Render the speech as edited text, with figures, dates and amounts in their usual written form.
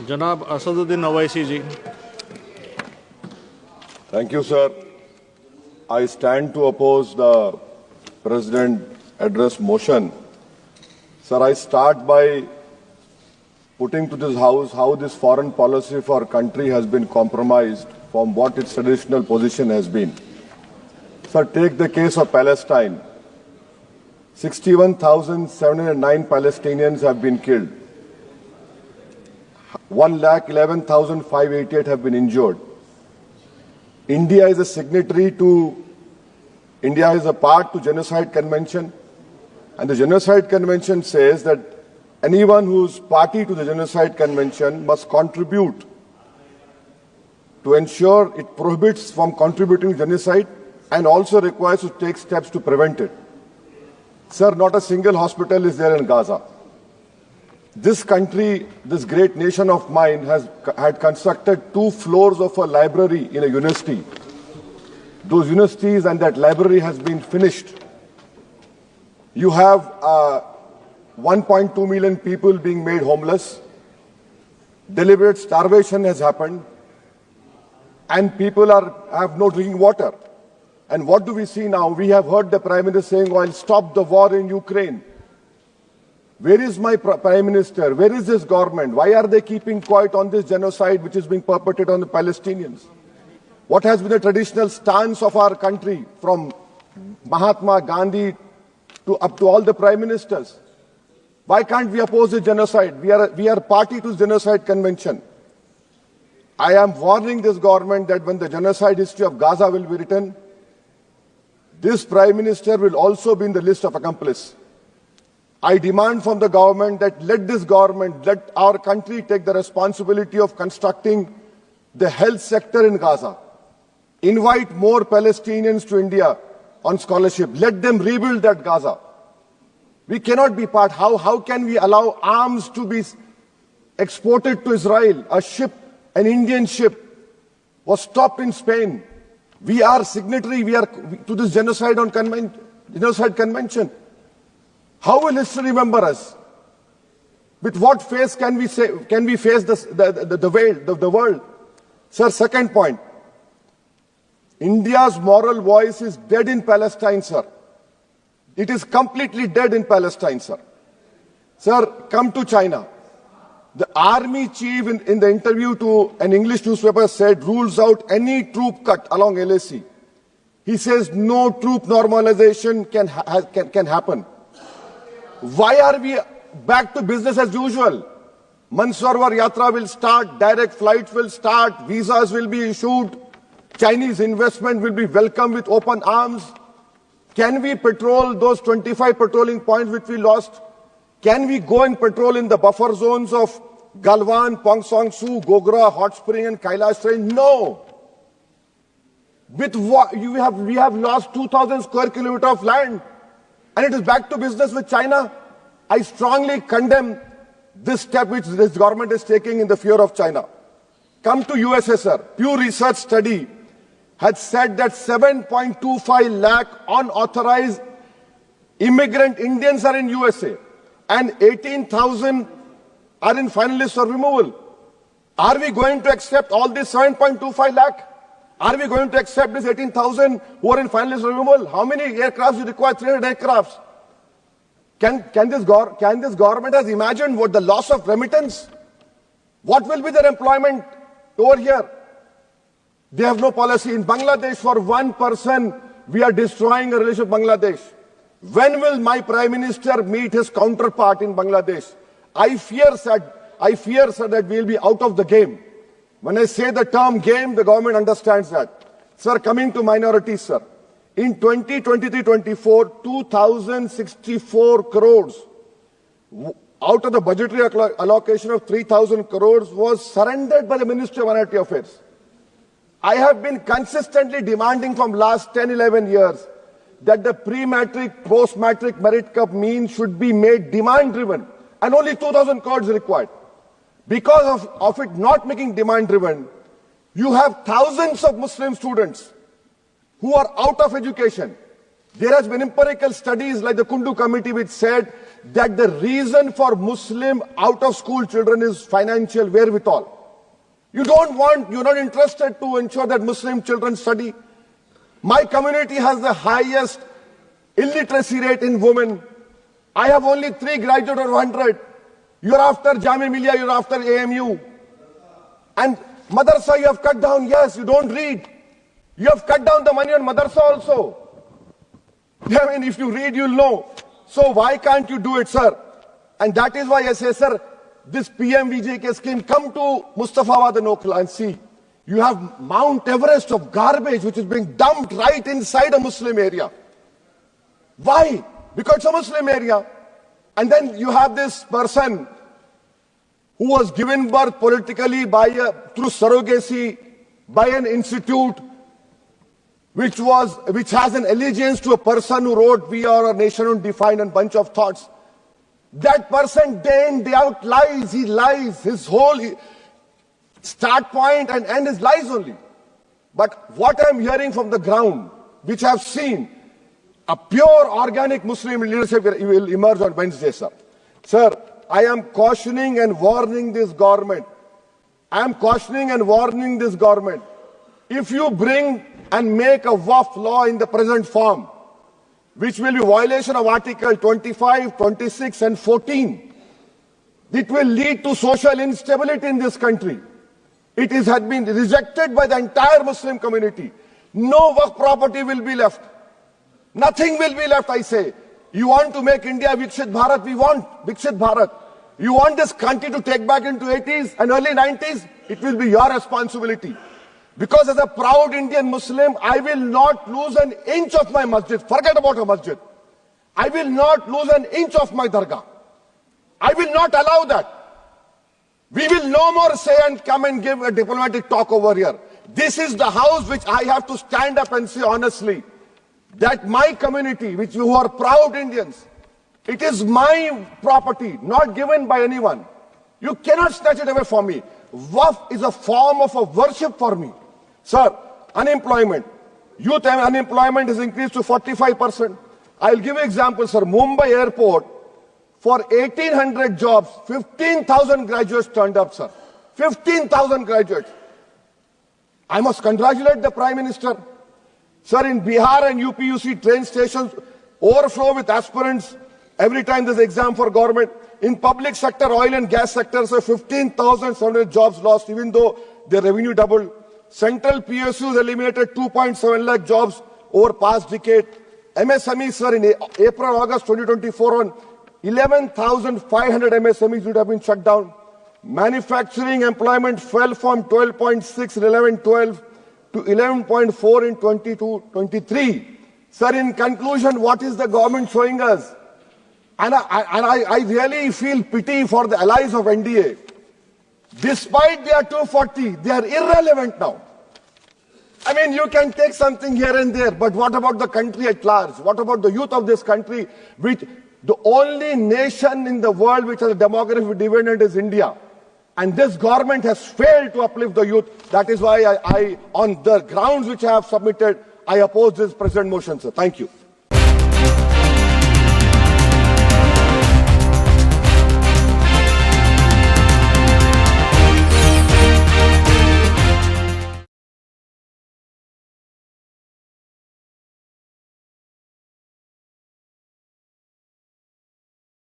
जनाब असदुद्दीन ओवैसी जी। Thank you, sir. I stand to oppose the President address motion. Sir, I start by putting to this House how this foreign policy for our country has been compromised from what its traditional position has been. Sir, take the case of Palestine. 61,709 Palestinians have been killed. 1,11,588 have been injured. India is a signatory to, India is a part to Genocide Convention, and the Genocide Convention says that anyone who is party to the Genocide Convention must contribute to ensure it prohibits from contributing to genocide and also requires to take steps to prevent it. Sir, not a single hospital is there in Gaza. This country, this great nation of mine, had constructed 2 floors of a library in a university. Those universities and that library has been finished. You have 1.2 million people being made homeless. Deliberate starvation has happened. And people have no drinking water. And what do we see now? We have heard the Prime Minister saying, "I'll stop the war in Ukraine." Where is my Prime Minister? Where is this government? Why are they keeping quiet on this genocide which is being perpetrated on the Palestinians? What has been the traditional stance of our country from Mahatma Gandhi up to all the Prime Ministers? Why can't we oppose the genocide? We are party to the Genocide Convention. I am warning this government that when the genocide history of Gaza will be written, this Prime Minister will also be in the list of accomplices. I demand from the government that let our country take the responsibility of constructing the health sector in Gaza. Invite more Palestinians to India on scholarship. Let them rebuild that Gaza. We cannot be part. How can we allow arms to be exported to Israel? An Indian ship was stopped in Spain. We are signatory to this genocide convention. How will history remember us? With what face can we face the world? Sir, second point. India's moral voice is dead in Palestine, sir. It is completely dead in Palestine, sir. Sir, come to China. The army chief in the interview to an English newspaper said rules out any troop cut along LAC. He says no troop normalization can happen. Why are we back to business as usual? Mansarovar Yatra will start, direct flights will start, visas will be issued, Chinese investment will be welcomed with open arms. Can we patrol those 25 patrolling points which we lost? Can we go and patrol in the buffer zones of Galwan, Pong Song Su, Gogra, Hot Spring and Kailash Range? No. With what we have lost 2,000 square kilometers of land. And it is back to business with China. I strongly condemn this step which this government is taking in the fear of China. Come to USA, sir. Pew Research study had said that 7.25 lakh unauthorized immigrant Indians are in USA and 18,000 are in final list of removal. Are we going to accept all this 7.25 lakh? Are we going to accept this 18,000 who are in final list of removal? How many aircrafts you require? 300 aircrafts. Can this government has imagined what the loss of remittance? What will be their employment over here? They have no policy. In Bangladesh, for one person, we are destroying a relationship with Bangladesh. When will my Prime Minister meet his counterpart in Bangladesh? I fear, sir, that we will be out of the game. When I say the term game, the government understands that. Sir, coming to minorities, sir. In 2023-24, 2,064 crores out of the budgetary allocation of 3,000 crores was surrendered by the Ministry of Minority Affairs. I have been consistently demanding from last 10-11 years that the pre-matric, post-matric merit cup mean should be made demand-driven, and only 2,000 crores required. Because of it not making demand-driven, you have thousands of Muslim students who are out of education. There has been empirical studies like the Kundu Committee which said that the reason for Muslim out-of-school children is financial wherewithal. You're not interested to ensure that Muslim children study. My community has the highest illiteracy rate in women. I have only 3 graduates out of 100. You're after Jamia Millia, you're after AMU. And madrasa you have cut down, yes, you don't read. You have cut down the money on madrasa also. I mean, if you read, you'll know. So why can't you do it, sir? And that is why I say, sir, this PMVJK scheme, come to Mustafawad and Okla and see. You have Mount Everest of garbage which is being dumped right inside a Muslim area. Why? Because it's a Muslim area. And then you have this person who was given birth politically through surrogacy by an institute which has an allegiance to a person who wrote "We Are a Nation Undefined" and bunch of thoughts. That person day in, day out lies. He lies. His whole start point and end is lies only. But what I'm hearing from the ground, which I've seen, a pure organic Muslim leadership will emerge on Wednesday, sir. Sir, I am cautioning and warning this government. If you bring and make a Waqf law in the present form, which will be violation of Article 25, 26 and 14, it will lead to social instability in this country. It has been rejected by the entire Muslim community. No Waqf property will be left. Nothing will be left, I say. You want to make India Viksit Bharat? We want Viksit Bharat. You want this country to take back into 80s and early 90s? It will be your responsibility. Because as a proud Indian Muslim, I will not lose an inch of my masjid. Forget about a masjid. I will not lose an inch of my dargah. I will not allow that. We will no more say and come and give a diplomatic talk over here. This is the house which I have to stand up and say honestly that my community, which you are proud Indians, it is my property, not given by anyone. You cannot snatch it away from me. Waqf is a form of a worship for me. Sir, unemployment. Youth unemployment has increased to 45%. I'll give you an example, sir. Mumbai airport, for 1,800 jobs, 15,000 graduates turned up, sir. 15,000 graduates. I must congratulate the Prime Minister. Sir, in Bihar and UP, you see train stations overflow with aspirants every time there's an exam for government. In public sector, oil and gas sector, so 15,700 jobs lost, even though their revenue doubled. Central PSUs eliminated 2.7 lakh jobs over past decade. MSMEs, sir, in April, August 2024, on 11,500 MSMEs would have been shut down. Manufacturing employment fell from 12.6 in 11-12 to 11.4 in 22-23. Sir, in conclusion, what is the government showing us? And I really feel pity for the allies of NDA. Despite they are 240, they are irrelevant now. I mean, you can take something here and there, but what about the country at large? What about the youth of this country, which the only nation in the world which has a demographic dividend is India? And this government has failed to uplift the youth. That is why I on the grounds which I have submitted, I oppose this present motion, sir. Thank you.